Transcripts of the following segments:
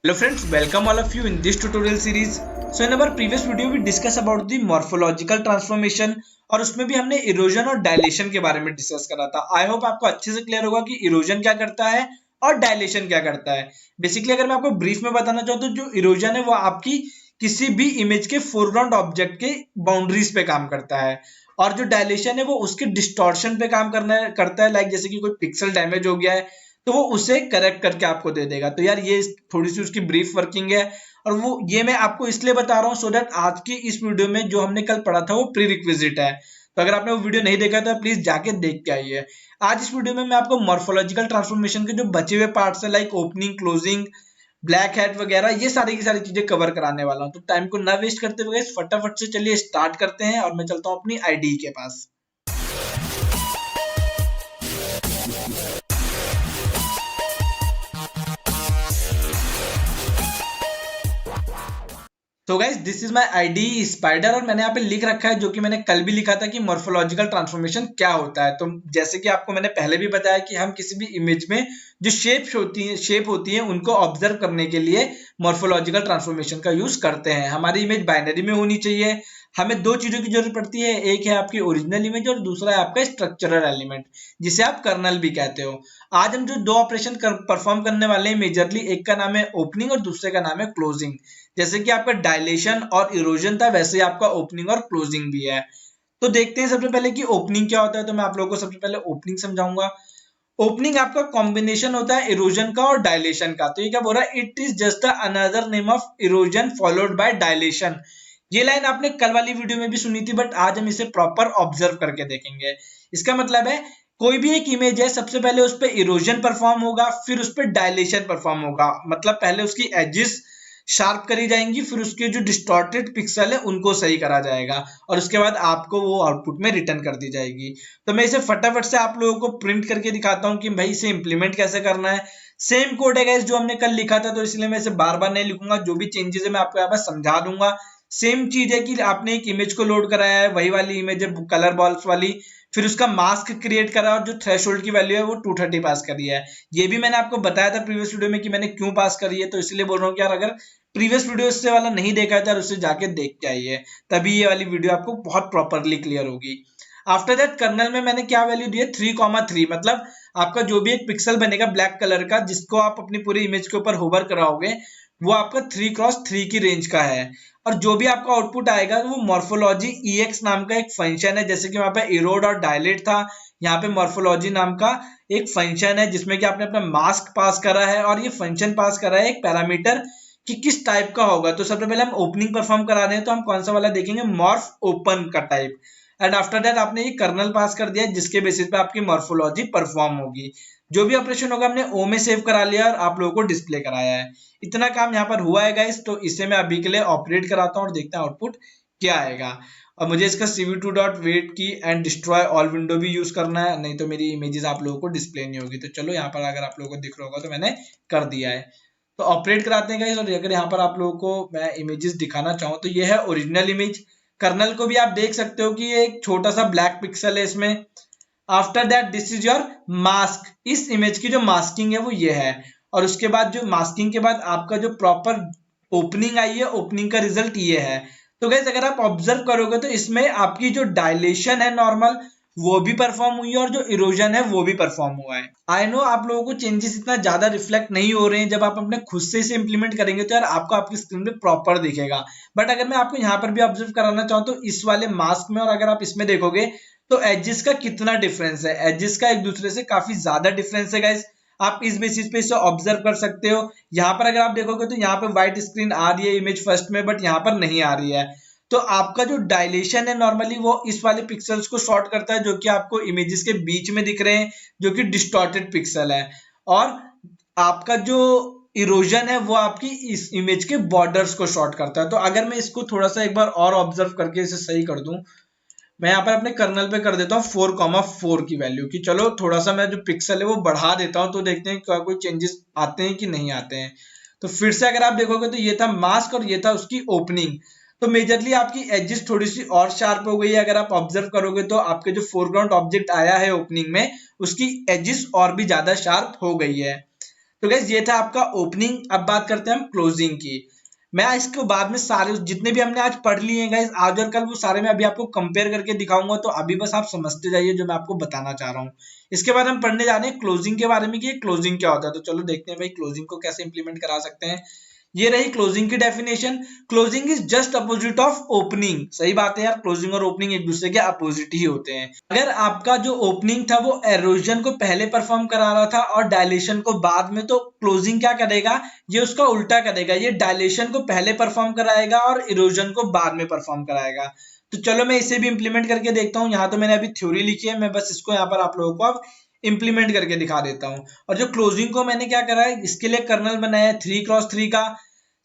Hello friends, welcome all of you in this tutorial series. So in our previous video we discuss about the morphological transformation और उसमें भी हमने erosion और dilation के बारे में डिस्कस करा था। आई होप आपको अच्छे से क्लियर होगा कि इरोजन क्या करता है और डायलेशन क्या करता है। बेसिकली अगर मैं आपको ब्रीफ में बताना चाहूँ तो जो इरोजन है वो आपकी किसी भी इमेज के फोरग्राउंड ऑब्जेक्ट के बाउंड्रीज पे काम करता है और जो डायलेशन है वो उसके डिस्टॉर्शन पे काम करता है। लाइक जैसे कि कोई पिक्सल डैमेज हो गया है तो वो उसे करेक्ट करके आपको दे देगा। तो यार ये थोड़ी सी उसकी ब्रीफ वर्किंग है और वो ये मैं आपको इसलिए बता रहा हूँ सो दैट आज की इस वीडियो में जो हमने कल पढ़ा था वो प्री रिक्विजिट है। तो अगर आपने वो वीडियो नहीं देखा तो प्लीज जाके देख के आइए। आज इस वीडियो में मैं आपको मॉर्फोलॉजिकल ट्रांसफॉर्मेशन के जो बचे हुए पार्ट्स है like opening, closing, black head वगैरह ये सारी की सारी चीजें कवर कराने वाला हूँ। तो टाइम को ना वेस्ट करते हुए फटाफट से चलिए स्टार्ट करते हैं और मैं चलता हूँ अपनी आईडी के पास। तो guys this is my ID spider और मैंने यहाँ पे लिख रखा है जो कि मैंने कल भी लिखा था कि मॉर्फोलॉजिकल ट्रांसफॉर्मेशन क्या होता है। तो जैसे कि आपको मैंने पहले भी बताया कि हम किसी भी इमेज में जो शेप होती है उनको ऑब्जर्व करने के लिए मॉर्फोलॉजिकल ट्रांसफॉर्मेशन का यूज करते हैं। हमारी इमेज बाइनरी में होनी चाहिए। हमें दो चीजों की जरूरत पड़ती है, एक है आपकी ओरिजिनल इमेज और दूसरा है आपका स्ट्रक्चरल एलिमेंट जिसे आप कर्नल भी कहते हो। आज हम जो दो ऑपरेशन परफॉर्म करने वाले हैं मेजरली, एक का नाम है ओपनिंग और दूसरे का नाम है क्लोजिंग। जैसे कि आपका डायलेशन और इरोजन था वैसे ही आपका ओपनिंग और क्लोजिंग भी है। तो देखते हैं सबसे पहले कि ओपनिंग क्या होता है। तो मैं आप लोगों को सबसे पहले ओपनिंग समझाऊंगा। ओपनिंग आपका कॉम्बिनेशन होता है इरोजन का और डायलेशन का। तो ये क्या बोल रहा है, it is just another name of erosion followed by dilation. ये लाइन आपने कल वाली वीडियो में भी सुनी थी बट आज हम इसे प्रॉपर ऑब्जर्व करके देखेंगे। इसका मतलब है कोई भी एक इमेज है, सबसे पहले उस पर इरोजन परफॉर्म होगा, फिर उस पर डायलेशन परफॉर्म होगा। मतलब पहले उसकी एजेस शार्प करी जाएंगी, फिर उसके जो डिस्टॉर्टेड पिक्सल है उनको सही करा जाएगा और उसके बाद आपको वो आउटपुट में रिटर्न कर दी जाएगी। तो मैं इसे फटाफट से आप लोगों को प्रिंट करके दिखाता हूँ कि भाई इसे इंप्लीमेंट कैसे करना है। सेम कोड है गाइस जो हमने कल लिखा था, तो इसलिए मैं इसे बार बार नहीं लिखूंगा। जो भी चेंजेस है मैं आपको यहाँ पर समझा दूंगा। सेम चीज है कि आपने एक इमेज को लोड कराया है, वही वाली इमेज है कलर बॉल्स वाली, फिर उसका मास्क क्रिएट करा और जो थ्रेशोल्ड की वैल्यू है वो 230 पास करी है। ये भी मैंने आपको बताया था प्रीवियस वीडियो में कि मैंने क्यों पास करी है। तो इसलिए बोल रहा हूँ कि यार अगर प्रीवियस वीडियो से वाला नहीं देखा था उससे जाके देख के आइए, तभी ये वाली वीडियो आपको बहुत प्रॉपरली क्लियर होगी। आफ्टर दैट कर्नल में मैंने क्या वैल्यू दी है, 3,3। मतलब आपका जो भी एक पिक्सल बनेगा ब्लैक कलर का जिसको आप अपनी पूरी इमेज के ऊपर होवर कराओगे वो आपका 3x3 की रेंज का है। और जो भी आपका आउटपुट आएगा वो मॉर्फोलॉजी EX नाम का एक फंक्शन है। जैसे कि वहां पे इरोड और डायलेट था, यहाँ पे मॉर्फोलॉजी नाम का एक फंक्शन है जिसमें कि आपने अपना मास्क पास करा है और ये फंक्शन पास करा है एक पैरामीटर कि किस टाइप का होगा। तो सबसे पहले हम ओपनिंग परफॉर्म करा रहे हैं तो हम कौन सा वाला देखेंगे, मॉर्फ ओपन का टाइप। एंड आफ्टर दैट आपने ये कर्नल पास कर दिया जिसके बेसिस पे आपकी मॉर्फोलॉजी परफॉर्म होगी। जो भी ऑपरेशन होगा हमने ओ में सेव करा लिया और आप लोगों को डिस्प्ले कराया है। इतना काम यहाँ पर हुआ है गाइस। तो इसे मैं अभी के लिए ऑपरेट कराता हूँ और देखते हैं आउटपुट क्या आएगा। और मुझे इसका cv.wait की एंड डिस्ट्रॉय ऑल विंडो भी यूज करना है, नहीं तो मेरी इमेजेस आप लोगों को डिस्प्ले नहीं होगी। तो चलो यहाँ पर अगर आप लोगों को दिख रहा होगा तो मैंने कर दिया है। तो ऑपरेट कराते हैं गाइस। और अगर यहाँ पर आप लोगों को मैं इमेजेस दिखाना चाहूँ तो ये है ओरिजिनल इमेज। कर्नल को भी आप देख सकते हो कि ये एक छोटा सा ब्लैक पिक्सल है इसमें। After that this is your mask. इस इमेज की जो मास्किंग है वो ये है। और उसके बाद जो मास्किंग के बाद आपका जो प्रॉपर ओपनिंग आई है, ओपनिंग का रिजल्ट ये है। तो गाइस अगर आप ऑब्जर्व करोगे तो इसमें आपकी जो डायलेशन है नॉर्मल वो भी परफॉर्म हुई है और जो इरोजन है वो भी परफॉर्म हुआ है। आई नो आप लोगों को चेंजेस इतना ज्यादा रिफ्लेक्ट नहीं हो रहे हैं, जब आप अपने खुद से इसे इंप्लीमेंट करेंगे तो यार आपको आपकी स्क्रीन पे प्रॉपर दिखेगा। बट अगर मैं आपको यहाँ पर भी ऑब्जर्व कराना चाहूँ तो इस वाले मास्क में और अगर आप इसमें देखोगे तो एजेस का कितना डिफरेंस है। एजेस का एक दूसरे से काफी ज्यादा डिफरेंस है गाइस। आप इस बेसिस पे इसे ऑब्जर्व कर सकते हो। यहाँ पर अगर आप देखोगे तो यहाँ पे व्हाइट स्क्रीन आ रही है इमेज फर्स्ट में बट यहाँ पर नहीं आ रही है। तो आपका जो डायलेशन है नॉर्मली वो इस वाले पिक्सल्स को शॉर्ट करता है जो कि आपको इमेजेस के बीच में दिख रहे हैं जो कि डिस्टॉर्टेड पिक्सल है। और आपका जो इरोजन है वो आपकी इस इमेज के बॉर्डर्स को शॉर्ट करता है। तो अगर मैं इसको थोड़ा सा एक बार और ऑब्जर्व करके इसे सही कर दूं, मैं यहाँ पर अपने कर्नल पे कर देता हूँ 4,4 की वैल्यू की। चलो थोड़ा सा मैं जो पिक्सल है वो बढ़ा देता हूँ तो देखते हैं क्या कोई चेंजेस आते हैं कि नहीं आते हैं। तो फिर से अगर आप देखोगे तो ये था मास्क और ये था उसकी ओपनिंग। तो मेजरली आपकी एजेस थोड़ी सी और शार्प हो गई है। अगर आप ऑब्जर्व करोगे तो आपके जो फोरग्राउंड ऑब्जेक्ट आया है ओपनिंग में उसकी एजेस और भी ज्यादा शार्प हो गई है। तो गाइस ये था आपका ओपनिंग। अब बात करते हैं हम क्लोजिंग की। मैं इसके बाद में सारे जितने भी हमने आज पढ़ लिए हैं गाइस, आज और कल, वो सारे मैं अभी आपको कंपेयर करके दिखाऊंगा, तो अभी बस आप समझते जाइए जो मैं आपको बताना चाह रहा हूँ। इसके बाद हम पढ़ने जा रहे हैं क्लोजिंग के बारे में कि क्लोजिंग क्या होता है। तो चलो देखते हैं भाई क्लोजिंग को कैसे इंप्लीमेंट करा सकते हैं। ये रही क्लोजिंग की definition. Closing is just opposite of opening. सही बात है यार, क्लोजिंग और ओपनिंग एक दूसरे के अपोजिट ही होते हैं। अगर आपका जो ओपनिंग था वो एरोजन को पहले परफॉर्म करा रहा था और डायलेशन को बाद में, तो क्लोजिंग क्या करेगा, ये उसका उल्टा करेगा, ये डायलेशन को पहले परफॉर्म कराएगा और इरोजन को बाद में परफॉर्म कराएगा। तो चलो मैं इसे भी इंप्लीमेंट करके देखता हूँ। यहाँ तो मैंने अभी थ्योरी लिखी है, मैं बस इसको यहाँ पर आप लोगों को अब इंप्लीमेंट करके दिखा देता हूँ। और जो क्लोजिंग को मैंने क्या करा है, इसके लिए कर्नल बनाया है 3x3 का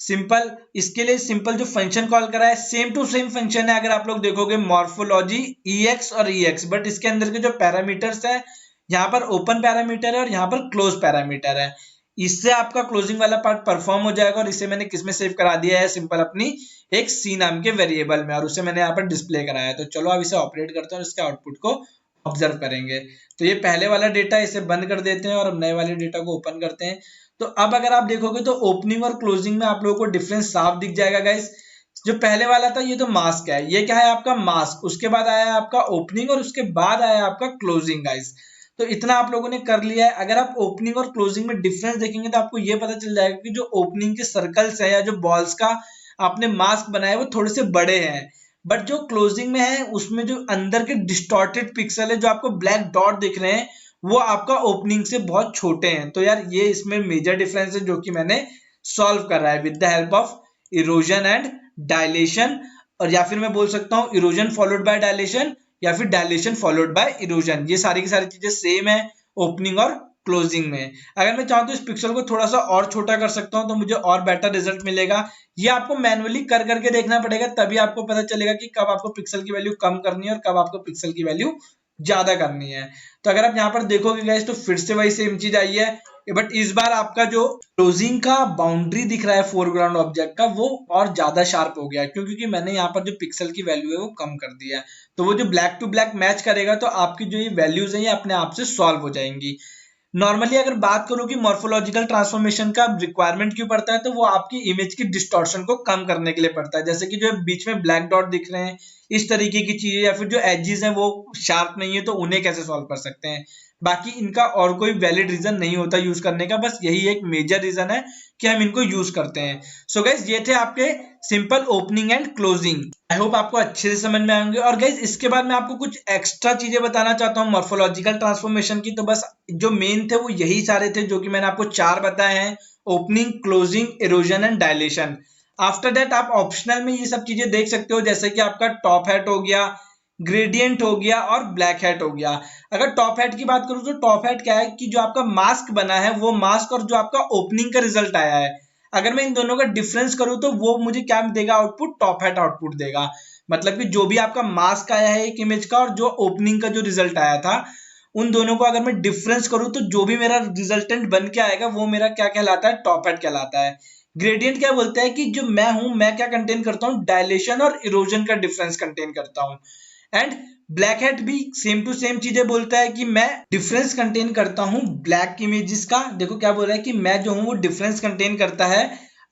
सिंपल। इसके लिए सिंपल जो फंक्शन कॉल करा है सेम टू सेम फंक्शन है, अगर आप लोग देखोगे मॉर्फोलॉजी EX और EX, बट इसके अंदर के जो पैरामीटर्स है, यहाँ पर ओपन पैरामीटर है और यहाँ पर क्लोज पैरामीटर है। इससे आपका क्लोजिंग वाला पार्ट परफॉर्म हो जाएगा। और इसे मैंने किसमें सेव करा दिया है, सिंपल अपनी एक सी नाम के वेरिएबल में, और उसे मैंने यहाँ पर डिस्प्ले कराया है। तो चलो अब इसे ऑपरेट करते हैं और इसके आउटपुट को ऑब्जर्व करेंगे। तो ये पहले वाला डेटा, इसे बंद कर देते हैं और अब नए वाले डेटा को ओपन करते हैं। तो अब अगर आप देखोगे तो ओपनिंग और क्लोजिंग में आप लोगों को डिफरेंस साफ दिख जाएगा गाइस। जो पहले वाला था ये तो मास्क है, ये क्या है आपका मास्क, उसके बाद आया आपका ओपनिंग और उसके बाद आया आपका क्लोजिंग गाइस। तो इतना आप लोगों ने कर लिया है। अगर आप ओपनिंग और क्लोजिंग में डिफरेंस देखेंगे तो आपको ये पता चल जाएगा कि जो ओपनिंग के सर्कल्स है या जो बॉल्स का आपने मास्क बनाया वो थोड़े से बड़े हैं, बट जो क्लोजिंग में है उसमें जो अंदर के डिस्टॉर्टेड पिक्सल है, जो आपको ब्लैक डॉट दिख रहे हैं, वो आपका ओपनिंग से बहुत छोटे हैं। तो यार ये इसमें मेजर डिफरेंस है जो कि मैंने सॉल्व कर रहा है with the help of erosion and dilation. और या फिर मैं बोल सकता हूँ इरोजन फॉलोड बाय डायलेशन या फिर डायलेशन फॉलोड बाय इरोजन। ये सारी की सारी चीजें सेम है ओपनिंग और क्लोजिंग में। अगर मैं चाहूँ तो इस पिक्सल को थोड़ा सा और छोटा कर सकता हूँ तो मुझे और बेटर रिजल्ट मिलेगा। ये आपको मैनुअली कर करके देखना पड़ेगा, तभी आपको पता चलेगा कि कब आपको पिक्सल की वैल्यू कम करनी है और कब आपको पिक्सल की वैल्यू ज्यादा करनी है। तो अगर आप यहाँ पर देखोगे गाइस तो फिर से वही सेम चीज आई है, बट इस बार आपका जो क्लोजिंग का बाउंड्री दिख रहा है फोरग्राउंड ऑब्जेक्ट का वो और ज्यादा शार्प हो गया है, क्योंकि मैंने यहाँ पर जो पिक्सल की वैल्यू है वो कम कर दिया है। तो वो जो ब्लैक टू ब्लैक मैच करेगा तो आपकी जो ये वैल्यूज है ये अपने आप से सॉल्व हो जाएंगी। नॉर्मली अगर बात करूं कि मॉर्फोलॉजिकल ट्रांसफॉर्मेशन का रिक्वायरमेंट क्यों पड़ता है, तो वो आपकी इमेज की डिस्टॉर्शन को कम करने के लिए पड़ता है। जैसे कि जो बीच में ब्लैक डॉट दिख रहे हैं, इस तरीके की चीजें, या फिर जो एजेस हैं वो शार्प नहीं है, तो उन्हें कैसे सॉल्व कर सकते हैं। बाकी इनका और कोई वैलिड रीजन नहीं होता यूज करने का, बस यही एक मेजर रीजन है कि हम इनको यूज करते हैं। सो गाइज ये थे आपके simple opening and closing. I hope आपको अच्छे से समझ में आएंगे। और गाइज इसके बाद मैं आपको कुछ एक्स्ट्रा चीजें बताना चाहता हूँ मॉर्फोलॉजिकल ट्रांसफॉर्मेशन की। तो बस जो मेन थे वो यही सारे थे जो कि मैंने आपको 4 बताए हैं, opening, closing, erosion and dilation. After that आप ऑप्शनल में ये सब चीजें देख सकते हो, जैसे कि आपका टॉप हैट हो गया, ग्रेडियंट हो गया और ब्लैक हैट हो गया। अगर टॉप हैट की बात करूं तो टॉप हैट क्या है कि जो आपका मास्क बना है वो मास्क और जो आपका ओपनिंग का रिजल्ट आया है, अगर मैं इन दोनों का डिफरेंस करूं तो वो मुझे क्या देगा, आउटपुट टॉप हैट आउटपुट देगा। मतलब कि जो भी आपका मास्क आया है एक इमेज का और जो ओपनिंग का जो रिजल्ट आया था, उन दोनों को अगर मैं डिफरेंस करूं तो जो भी मेरा रिजल्टेंट बन के आएगा वो मेरा क्या कहलाता है, टॉप हैट कहलाता है। ग्रेडियंट क्या बोलता है कि जो मैं हूं, मैं क्या कंटेन करता हूं, डायलेशन और इरोजन का डिफरेंस कंटेन करता हूं। एंड ब्लैक हैट भी सेम टू सेम चीजें बोलता है कि मैं डिफरेंस कंटेन करता हूं ब्लैक इमेजेस का। देखो क्या बोल रहा है कि मैं जो हूं वो डिफरेंस कंटेन करता है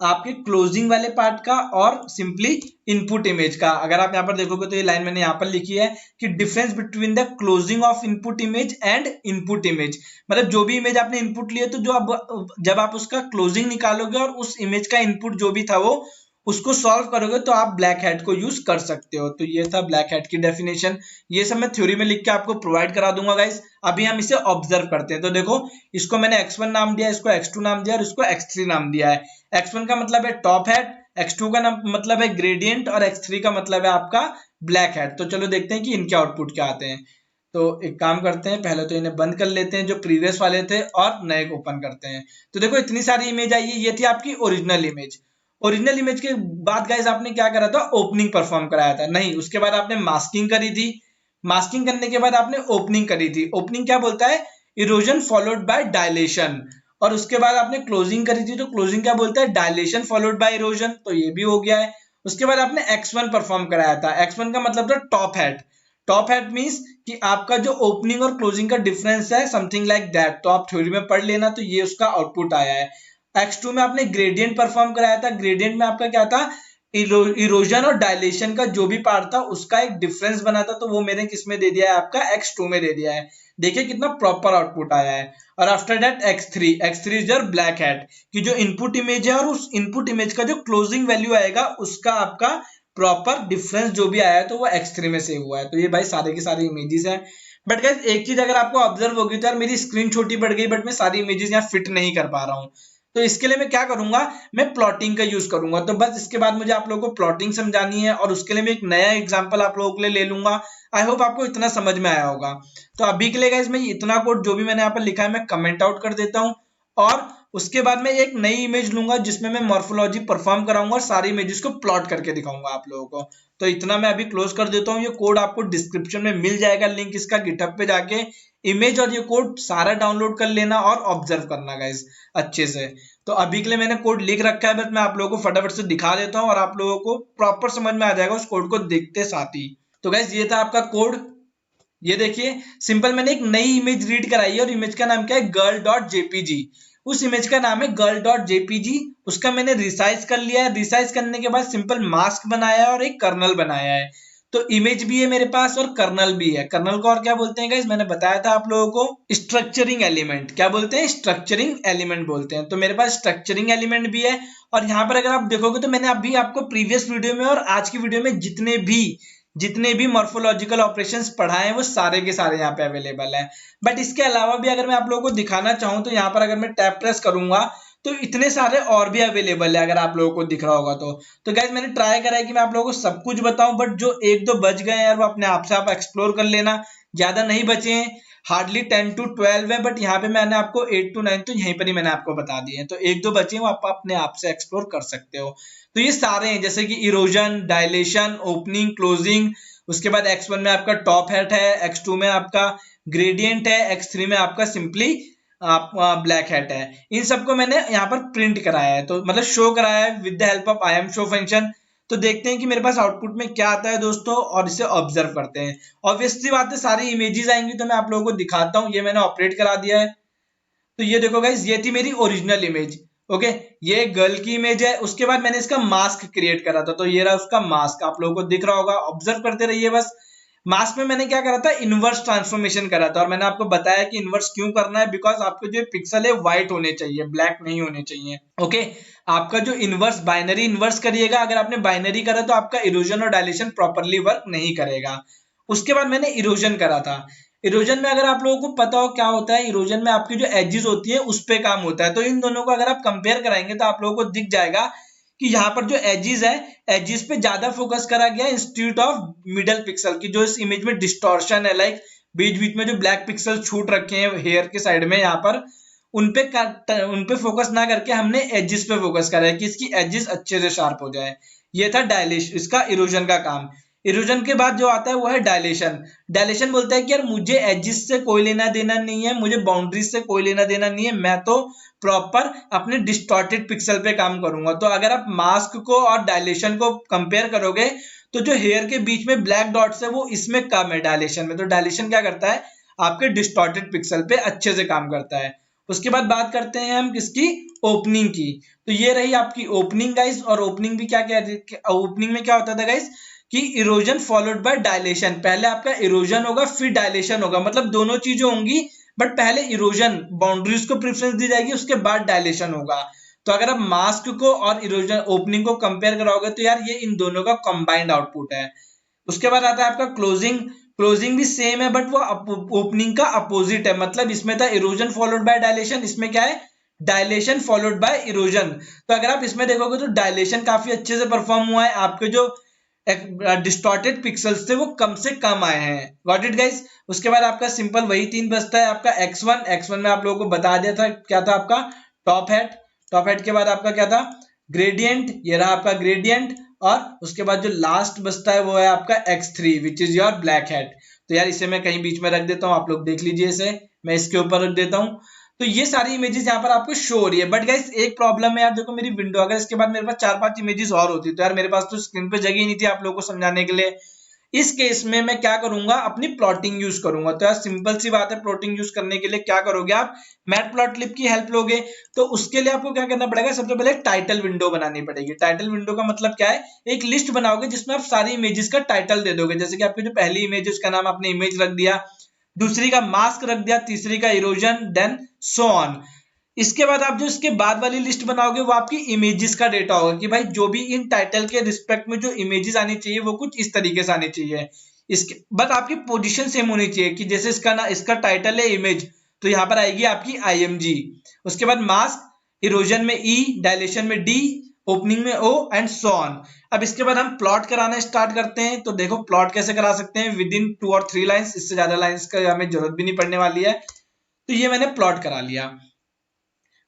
आपके क्लोजिंग वाले पार्ट का और सिंपली इनपुट इमेज का। अगर आप यहाँ पर देखोगे तो ये लाइन मैंने यहाँ पर लिखी है कि difference between the closing of input image and input image, मतलब जो भी इमेज आपने इनपुट लिए तो जो अब जब आप उसका क्लोजिंग निकालोगे और उस इमेज का इनपुट जो भी था वो उसको सॉल्व करोगे तो आप ब्लैक हैट को यूज कर सकते हो। तो ये था ब्लैक हैट की डेफिनेशन। ये सब मैं थ्योरी में लिख के आपको प्रोवाइड करा दूंगा गाइस। अभी हम इसे ऑब्जर्व करते हैं। तो देखो इसको मैंने x1 नाम दिया, इसको x2 नाम दिया और इसको x3 नाम दिया है। x1 का मतलब है टॉप हैट, x2 का मतलब है ग्रेडियंट और x3 का मतलब है आपका ब्लैक हैट। तो चलो देखते हैं कि इनके आउटपुट क्या आते हैं। तो एक काम करते हैं, पहले तो इन्हें बंद कर लेते हैं जो प्रीवियस वाले थे और नए ओपन करते हैं। तो देखो इतनी सारी इमेज आई है, ये थी आपकी ओरिजिनल इमेज। ओरिजिनल इमेज के बाद गाइस आपने क्या करा था, ओपनिंग परफॉर्म कराया था, नहीं उसके बाद आपने मास्किंग करी थी। मास्किंग करने के बाद आपने ओपनिंग करी थी। ओपनिंग क्या बोलता है, इरोजन फॉलोड बाय डायलेशन। और उसके बाद आपने क्लोजिंग करी थी, तो क्लोजिंग क्या बोलता है, डायलेशन फॉलोड बाय इरोजन। तो ये भी हो गया है। उसके बाद आपने x1 परफॉर्म कराया था। x1 का मतलब था top hat. Top hat means कि आपका जो ओपनिंग और क्लोजिंग का डिफरेंस है, समथिंग लाइक दैट, तो आप थ्योरी में पढ़ लेना। तो ये उसका आउटपुट आया है। x2 में आपने ग्रेडियंट परफॉर्म कराया था। ग्रेडियंट में आपका क्या था, इरोजन और डायलेशन का जो भी पार्ट था उसका एक डिफरेंस बना था, तो वो मैंने किस में दे दिया है, आपका x2 में दे दिया है। देखिए कितना प्रॉपर आउटपुट आया है। और after that x3 is your black hat, कि जो इनपुट इमेज है और उस इनपुट इमेज का जो क्लोजिंग वैल्यू आएगा उसका आपका प्रॉपर डिफरेंस जो भी आया है तो वो x3 में सेव हुआ है। तो ये भाई सारे के सारे इमेजेस हैं। बट गाइस एक चीज अगर आपको ऑब्जर्व होगी तो यार मेरी स्क्रीन छोटी पड़ गई, बट मैं सारी इमेजेस यहाँ फिट नहीं कर पा रहा हूँ। तो इसके लिए मैं क्या करूंगा, मैं प्लॉटिंग का यूज करूंगा। तो बस इसके बाद मुझे आप लोगों को प्लॉटिंग समझानी है और उसके लिए मैं एक नया एग्जांपल आप लोगों के लिए ले लूंगा। आई होप आपको इतना समझ में आया होगा। तो अभी के लिए गाइस मैं इतना कोड जो भी मैंने यहाँ पर लिखा है मैं कमेंट आउट कर देता हूँ, और उसके बाद मैं एक नई इमेज लूंगा जिसमें मैं मॉर्फोलॉजी परफॉर्म कराऊंगा और सारी इमेजेस को प्लॉट करके दिखाऊंगा आप लोगों को। तो इतना मैं अभी क्लोज कर देता हूँ। ये कोड आपको डिस्क्रिप्शन में मिल जाएगा, लिंक इसका गिटहब पे जाके इमेज और ये कोड सारा डाउनलोड कर लेना और ऑब्जर्व करना गाइस अच्छे से। तो अभी के लिए मैंने कोड लिख रखा है, बट मैं आप लोगों को फटाफट से दिखा देता हूँ और आप लोगों को प्रॉपर समझ में आ जाएगा उस कोड को देखते साथ ही। तो गाइस ये था आपका कोड। ये देखिए सिंपल मैंने एक नई इमेज रीड कराई है और इमेज का नाम क्या है, girl.jpg। उस इमेज का नाम है girl.jpg। उसका मैंने रिसाइज कर लिया है। रिसाइज करने के बाद सिंपल मास्क बनाया है और एक कर्नल बनाया है। तो इमेज भी है मेरे पास और कर्नल भी है। कर्नल को और क्या बोलते हैं गाइस, मैंने बताया था आप लोगों को, स्ट्रक्चरिंग एलिमेंट। क्या बोलते हैं, स्ट्रक्चरिंग एलिमेंट बोलते हैं। तो मेरे पास स्ट्रक्चरिंग एलिमेंट भी है। और यहाँ पर अगर आप देखोगे तो मैंने अभी आपको प्रीवियस वीडियो में और आज की वीडियो में जितने भी मॉर्फोलॉजिकल ऑपरेशंस पढ़ाए हैं वो सारे के सारे यहाँ पे अवेलेबल है। बट इसके अलावा भी अगर मैं आप लोगों को दिखाना चाहूँ तो यहाँ पर अगर मैं टैब प्रेस करूंगा तो इतने सारे और भी अवेलेबल है, अगर आप लोगों को दिख रहा होगा तो गाइज मैंने ट्राई करा है कि मैं आप लोगों को सब कुछ बताऊं, बट जो एक दो बच गए हैं यार वो अपने आप से आप एक्सप्लोर कर लेना। ज्यादा नहीं बचे हैं, हार्डली 10 to 12 है, बट यहाँ पे मैंने आपको 8 to 9 तो यहीं पर ही मैंने आपको बता दिए हैं। तो एक दो बचे हैं वो आप अपने आप से एक्सप्लोर कर सकते हो। तो ये सारे हैं जैसे कि इरोजन, डायलेशन, ओपनिंग, क्लोजिंग। उसके बाद x1 में आपका टॉप हैट है, x2 में आपका ग्रेडियंट है, x3 में आपका सिंपली आप ब्लैक हैट है। इन सबको मैंने यहाँ पर प्रिंट कराया है, तो मतलब शो कराया है with the help of I am show function. तो देखते हैं कि मेरे पास आउटपुट में क्या आता है दोस्तों, और इसे ऑब्जर्व करते हैं। ऑब्वियसली बात है सारी इमेजेस आएंगी तो मैं आप लोगों को दिखाता हूँ। ये मैंने ऑपरेट करा दिया है। तो ये देखो गाइस, ये थी मेरी ओरिजिनल इमेज। ओके, ये गर्ल की इमेज है। उसके बाद मैंने इसका मास्क क्रिएट करा था, तो ये रहा उसका मास्क, आप लोगों को दिख रहा होगा। ऑब्जर्व करते रहिए बस। मास्क में मैंने क्या करा था, इनवर्स ट्रांसफॉर्मेशन करा था, और मैंने आपको बताया कि इनवर्स क्यों करना है, बिकॉज आपके जो पिक्सल है व्हाइट होने चाहिए, ब्लैक नहीं होने चाहिए। ओके, आपका जो इनवर्स बाइनरी इनवर्स करिएगा, अगर आपने बाइनरी करा तो आपका इरोजन और डायलेशन प्रॉपरली वर्क नहीं करेगा। उसके बाद मैंने इरोजन करा था। इरोजन में अगर आप लोगों को पता हो क्या होता है, इरोजन में आपकी जो एजेस होती है उस पे काम होता है। तो इन दोनों को अगर आप कंपेयर कराएंगे तो आप लोगों को दिख जाएगा कि यहाँ पर जो एजेस है, एजेस पे ज्यादा फोकस करा गया इंस्टीट्यूट ऑफ मिडल पिक्सल की। जो इस इमेज में डिस्टॉर्शन है, लाइक बीच बीच में जो ब्लैक पिक्सल छूट रखे हैं हेयर के साइड में, यहाँ पर उनपे फोकस ना करके हमने एजेस पे फोकस करा है कि इसकी एजेस अच्छे से शार्प हो जाए। ये था डायलेशन, इसका इरोजन का काम। इरोजन के बाद जो आता है वो है डायलेशन। डायलेशन बोलता है कि यार मुझे एजेस से कोई लेना देना नहीं है, मुझे बाउंड्रीज से कोई लेना देना नहीं है, मैं तो प्रॉपर अपने डिस्टॉर्टेड पिक्सल पे काम करूंगा। तो अगर आप मास्क को और डायलेशन को कंपेयर करोगे तो जो हेयर के बीच में ब्लैक डॉट्स है वो इसमें कम है डायलेशन में। तो डायलेशन क्या करता है, आपके डिस्टॉर्टेड पिक्सल पे अच्छे से काम करता है। उसके बाद बात करते हैं हम किसकी, ओपनिंग की। तो ये रही आपकी ओपनिंग गाइस। और ओपनिंग भी क्या क्या, ओपनिंग में क्या होता था गाइस कि इरोजन फॉलोड बाय डायलेशन। पहले आपका इरोजन होगा फिर डायलेशन होगा, मतलब दोनों चीजें होंगी, बट पहले इरोजन बाउंड्रीज को प्रेफरेंस दी जाएगी, उसके बाद डायलेशन होगा। तो अगर आप मास्क को और इरोजन ओपनिंग को कंपेयर कराओगे तो यार ये इन दोनों का कंबाइंड आउटपुट है। उसके बाद आता है आपका क्लोजिंग। क्लोजिंग भी सेम है, बट वो ओपनिंग का अपोजिट है। मतलब इसमें था इरोजन फॉलोड बाय डायलेशन, इसमें क्या है, डायलेशन फॉलोड बाय इरोजन। तो अगर आप इसमें देखोगे तो डायलेशन काफी अच्छे से परफॉर्म हुआ है, आपके जो डिस्टॉर्टेड पिक्सल्स थे वो कम से कम आए हैं। Got it guys. उसके बाद आपका सिंपल वही तीन बचता है आपका x1 में आप लोगों को बता दिया था क्या था, आपका टॉप हैट। टॉप हैट के बाद आपका क्या था, ग्रेडियंट, ये रहा आपका ग्रेडियंट। और उसके बाद जो लास्ट बचता है वो है आपका x3 which is your black hat. तो यार इसे मैं कहीं बीच में रख देता हूँ, आप लोग देख लीजिए इसे, मैं इसके ऊपर रख देता हूँ। तो ये सारी इमेजेस यहाँ पर आपको शो हो रही है। बट गाइस एक प्रॉब्लम है यार, देखो मेरी विंडो, अगर इसके बाद मेरे पास 4-5 इमेजेस और होती तो यार मेरे पास तो स्क्रीन पे जगह ही नहीं थी आप लोगों को समझाने के लिए। इस केस में मैं क्या करूंगा, अपनी प्लॉटिंग यूज करूंगा। तो यार सिंपल सी बात है, प्लॉटिंग यूज करने के लिए क्या करोगे आप, मैटप्लॉटलिब की हेल्प लोगे। तो उसके लिए आपको क्या करना पड़ेगा, सबसे पहले टाइटल विंडो बनानी पड़ेगी। टाइटल विंडो का मतलब क्या है, एक लिस्ट बनाओगे जिसमें आप सारी इमेजेस का टाइटल दे दोगे। जैसे कि आपकी जो पहली इमेज है उसका नाम आपने इमेज रख दिया, दूसरी का मास्क रख दिया, तीसरी का इरोजन, देन सो ऑन। इसके बाद आप जो इसके बाद वाली लिस्ट बनाओगे वो आपकी इमेजेस का डेटा होगा कि भाई जो भी इन टाइटल के रिस्पेक्ट में जो इमेजेस आनी चाहिए वो कुछ इस तरीके से आनी चाहिए। इसके बट आपकी पोजीशन सेम होनी चाहिए कि जैसे इसका टाइटल है इमेज, तो यहाँ पर आएगी आपकी IMG। उसके बाद मास्क, इरोजन में E, डायलेशन में D, ओपनिंग में O एंड सो ऑन। अब इसके बाद हम प्लॉट कराना स्टार्ट करते हैं। तो देखो प्लॉट कैसे करा सकते हैं, विद इन 2 और 3 लाइन्स, इससे ज्यादा लाइन्स का हमें जरूरत भी नहीं पड़ने वाली है। तो ये मैंने प्लॉट करा लिया।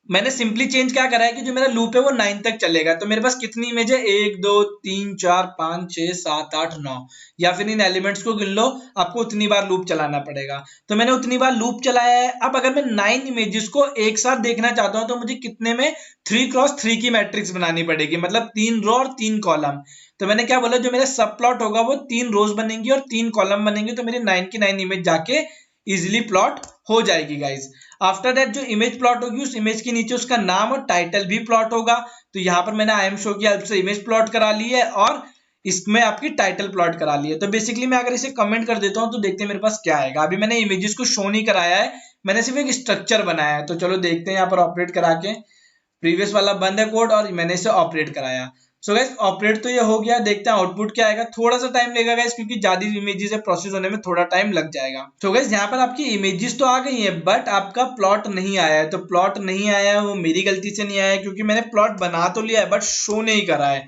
मैंने सिंपली चेंज क्या करा है कि जो मेरा लूप है वो 9 तक चलेगा। तो मेरे पास कितनी इमेज है, 1 2 3 4 5 6 7 8 9, या फिर इन एलिमेंट्स को गिन लो, आपको उतनी बार लूप चलाना पड़ेगा। तो मैंने उतनी बार लूप चलाया है। अब अगर मैं 9 इमेजेस को एक साथ देखना चाहता हूं तो मुझे कितने में 3x3 की मैट्रिक्स बनानी पड़ेगी, मतलब 3 रो और 3 कॉलम। तो मैंने क्या बोला, जो मेरा सब प्लॉट होगा वो 3 रोज बनेंगी और 3 कॉलम बनेंगे। तो मेरी 9 की 9 इमेज जाके इजिली प्लॉट हो जाएगी गाइज। आफ्टर दैट जो इमेज प्लॉट होगी उस इमेज के नीचे उसका नाम और टाइटल भी प्लॉट होगा। तो यहाँ पर मैंने IM शो की हेल्प से इमेज प्लॉट करा ली है और इसमें आपकी टाइटल प्लॉट करा ली है। तो बेसिकली मैं अगर इसे कमेंट कर देता हूँ तो देखते हैं मेरे पास क्या आएगा। अभी मैंने इमेजेस को शो नहीं कराया है, मैंने सिर्फ एक स्ट्रक्चर बनाया है। तो चलो देखते हैं यहाँ पर ऑपरेट करा के। प्रीवियस वाला बंद है कोड और मैंने इसे ऑपरेट कराया। सो गाइस ऑपरेट तो ये हो गया, देखते हैं आउटपुट क्या आएगा। थोड़ा सा टाइम लगेगा गाइस क्योंकि ज्यादा इमेजेस है, प्रोसेस होने में थोड़ा टाइम लग जाएगा। सो गाइस यहाँ पर आपकी इमेजेस तो आ गई है बट आपका प्लॉट नहीं आया है। तो प्लॉट नहीं आया है वो मेरी गलती से नहीं आया है, क्योंकि मैंने प्लॉट बना तो लिया है बट शो नहीं करा है।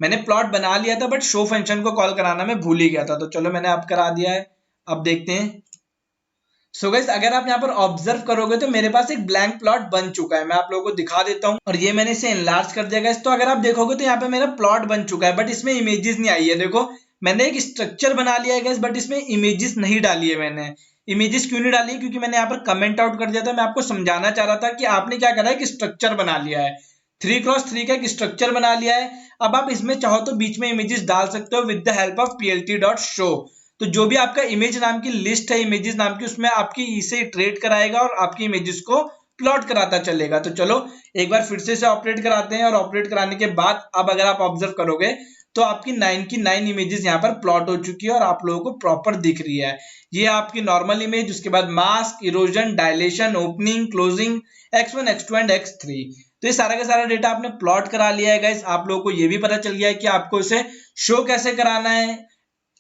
मैंने प्लॉट बना लिया था बट शो फंक्शन को कॉल कराना मैं भूल ही गया था। तो चलो मैंने अब करा दिया है, अब देखते हैं। सो गाइस अगर आप यहाँ पर ऑब्जर्व करोगे तो मेरे पास एक ब्लैंक प्लॉट बन चुका है। मैं आप लोगों को दिखा देता हूँ और ये मैंने इसे एनलार्ज कर दिया गाइस। तो अगर आप देखोगे तो यहाँ पे मेरा प्लॉट बन चुका है बट इसमें इमेजेस नहीं आई है। देखो मैंने एक स्ट्रक्चर बना लिया है गाइस बट इसमें इमेजेस नहीं डाली है। मैंने इमेजेस क्यों नहीं डाली है, क्योंकि मैंने यहाँ पर कमेंट आउट कर दिया था। मैं आपको समझाना चाह रहा था कि आपने क्या करा है कि स्ट्रक्चर बना लिया है, 3x3 का एक स्ट्रक्चर बना लिया है। अब आप इसमें चाहो तो बीच में इमेजेस डाल सकते हो with the help of plt.show। तो जो भी आपका इमेज नाम की लिस्ट है इमेजेस नाम की, उसमें आपकी इसे इटरेट कराएगा और आपकी इमेजेस को प्लॉट कराता चलेगा। तो चलो एक बार फिर से ऑपरेट कराते हैं और ऑपरेट कराने के बाद अब अगर आप ऑब्जर्व करोगे तो आपकी 9 की 9 इमेजेस यहाँ पर प्लॉट हो चुकी है और आप लोगों को प्रॉपर दिख रही है। ये आपकी नॉर्मल इमेज, उसके बाद mask, erosion, dilation, opening, closing, x1 x2 and x3। तो ये सारा का सारा डेटा आपने प्लॉट करा लिया है गाइस। आप लोगों को ये भी पता चल गया है कि आपको इसे शो कैसे कराना है,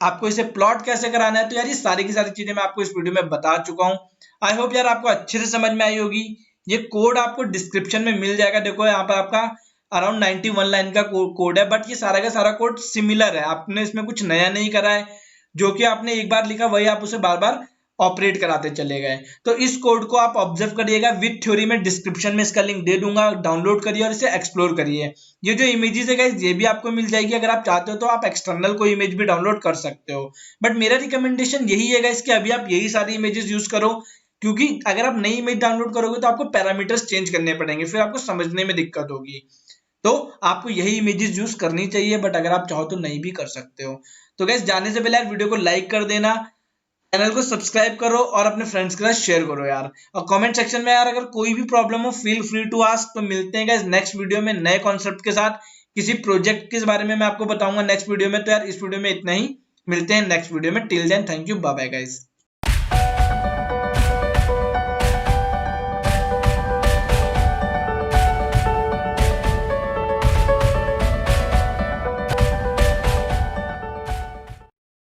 आपको इसे प्लॉट कैसे कराना है। तो यार ये सारी की सारी चीजें मैं आपको इस वीडियो में बता चुका हूं। आई होप यार आपको अच्छे से समझ में आई होगी। ये कोड आपको डिस्क्रिप्शन में मिल जाएगा। देखो यहाँ पर आपका अराउंड 91 लाइन का कोड है बट ये सारा का सारा कोड सिमिलर है। आपने इसमें कुछ नया नहीं करा है, जो कि आपने एक बार लिखा वही आप उसे बार बार ऑपरेट कराते चले गए। तो इस कोड को आप ऑब्जर्व करिएगा, विद थ्योरी में डिस्क्रिप्शन में इसका लिंक दे दूंगा, डाउनलोड करिए और इसे एक्सप्लोर करिए। ये जो इमेजेस है गाइस ये भी आपको मिल जाएगी। अगर आप चाहते हो तो आप एक्सटर्नल कोई इमेज भी डाउनलोड कर सकते हो, बट मेरा रिकमेंडेशन यही है गाइस कि अभी आप यही सारी इमेजेस यूज करो, क्योंकि अगर आप नई इमेज डाउनलोड करोगे तो आपको पैरामीटर्स चेंज करने पड़ेंगे, फिर आपको समझने में दिक्कत होगी। तो आपको यही इमेजेस यूज करनी चाहिए, बट अगर आप चाहो तो नहीं भी कर सकते हो। तो गाइस जाने से पहले यार वीडियो को लाइक कर देना, चैनल को सब्सक्राइब करो और अपने फ्रेंड्स के साथ शेयर करो यार। और कमेंट सेक्शन में यार अगर कोई भी प्रॉब्लम हो फील फ्री टू आस्क। तो मिलते हैं गाइस नेक्स्ट वीडियो में नए कॉन्सेप्ट के साथ, किसी प्रोजेक्ट के बारे में मैं आपको बताऊंगा नेक्स्ट वीडियो में। तो यार इस वीडियो में इतना ही, मिलते हैं नेक्स्ट वीडियो में। Till then thank you, bye bye guys.